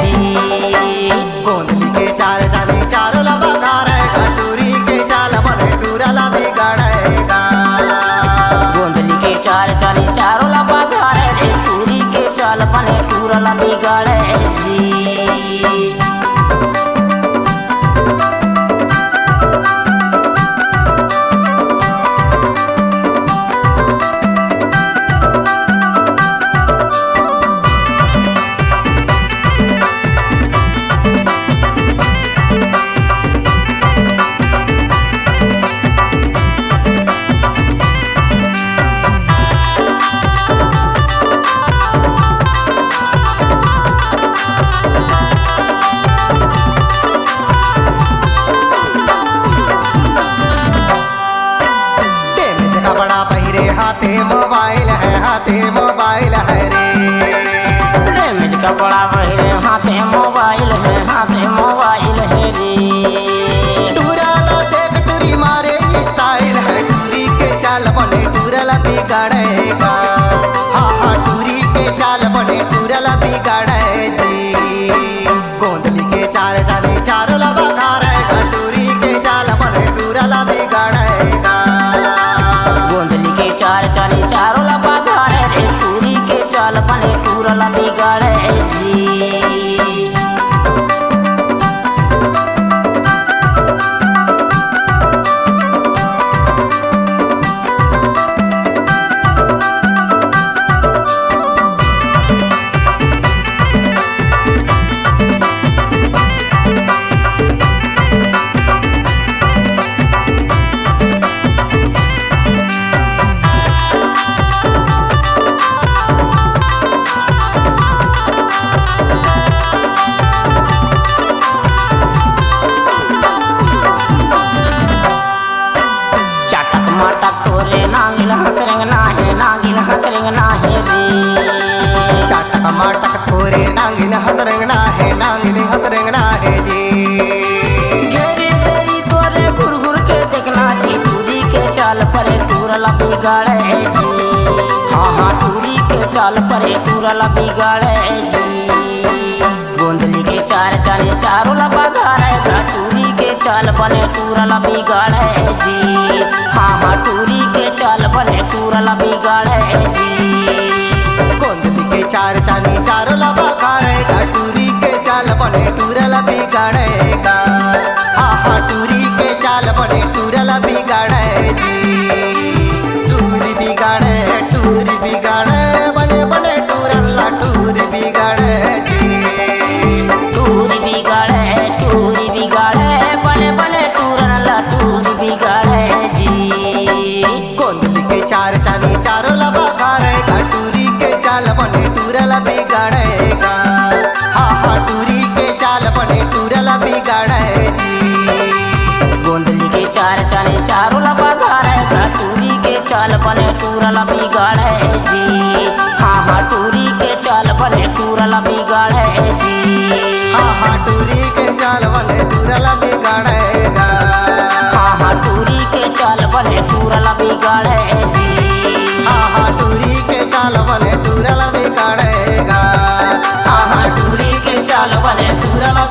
जी। गोंदली के चार चाली चारों लबा गाड़ेगा, टूरी के चाल बने टूरला बिगाड़ेगा। गोंदली के चार चाली चारों लबा गाड़े रे, टूरी के चाल बने टूरला बिगाड़े जी। बड़ा पहिरे हाथे मोबाइल है, हाथे मोबाइल है रे। डेमेज का बड़ा पहिरे हाथे मोबाइल है, हाथे मोबाइल है रे। टूरला देख टूरी मारे स्टाइल है, टूरी के चाल बने टूरला बिगाड़ेगा। हाँ हाँ टूरी के चाल बने टूरला बिगाड़े जी। गोंदली के चार चाली चारों लबा गाड़ेगा, टूरी के चाल बने टूरला बिगाड़ेगा। गोंदली के चार चाली चारों लबा गाड़े रे, टूरी के चाल बने टूरला बिगाड़े जी। तोरे नागिन हंसरेंगना है, नागिन हंसरेंगना है रे। चाटक माटक थोरे नागिन हंसरेंगना है, नागिन हंसरेंगना है जी। घेरी तेरी तोरे घुर घुर के देखना जी, टूरी के चाल परे टूरला बिगाड़े जी। हाँ हाँ टूरी के चाल परे टूरला बिगाड़े जी। गोंदली के चार चाले चारों लबा गाड़ेगा, टूरी के चाल बने टूरला बिगाड़े जी। हाँ हाँ टूरी के चाल बने टूरला बिगाड़े जी। गोंदली के चार चाली चारों लबा गाड़ेगा, टूरी के चाल बने टूरला बिगाड़ेगा। हाँ हाँ टूरी के चाल बने टूरला बिगाड़े जी। टूरी बिगाड़े, टूरी बिगाड़े, बने बने टूरला टूरी बिगाड़े जी। टूरी बिगाड़े, टूरी बिगाड़े, बने बने टूरला टूरी बिगाड़े जी। गोंदली के चार चाली चारों लबा गाड़ेगा, टूरी के चाल बने टूरला बिगाड़ेगा। हाँ हाँ टूरी के चाल बने टूरला बिगाड़े जी। गोंदली के चार चाले चारों लबा गाड़ेगा, टूरी के चाल बने टूरला बिगाड़े जी। हाँ हाँ टूरी के चाल बने टूरला बिगाड़े जी। हाँ हाँ टूरी के चाल बने टूरला बिगाड़ेगा। हाँ हाँ टूरी के चाल बने टूरला बिगाड़े जी। हाँ हाँ टूरी के चाल बने टूरला बिगाड़ेगा। हाँ हाँ टूरी के चाल बने टूरला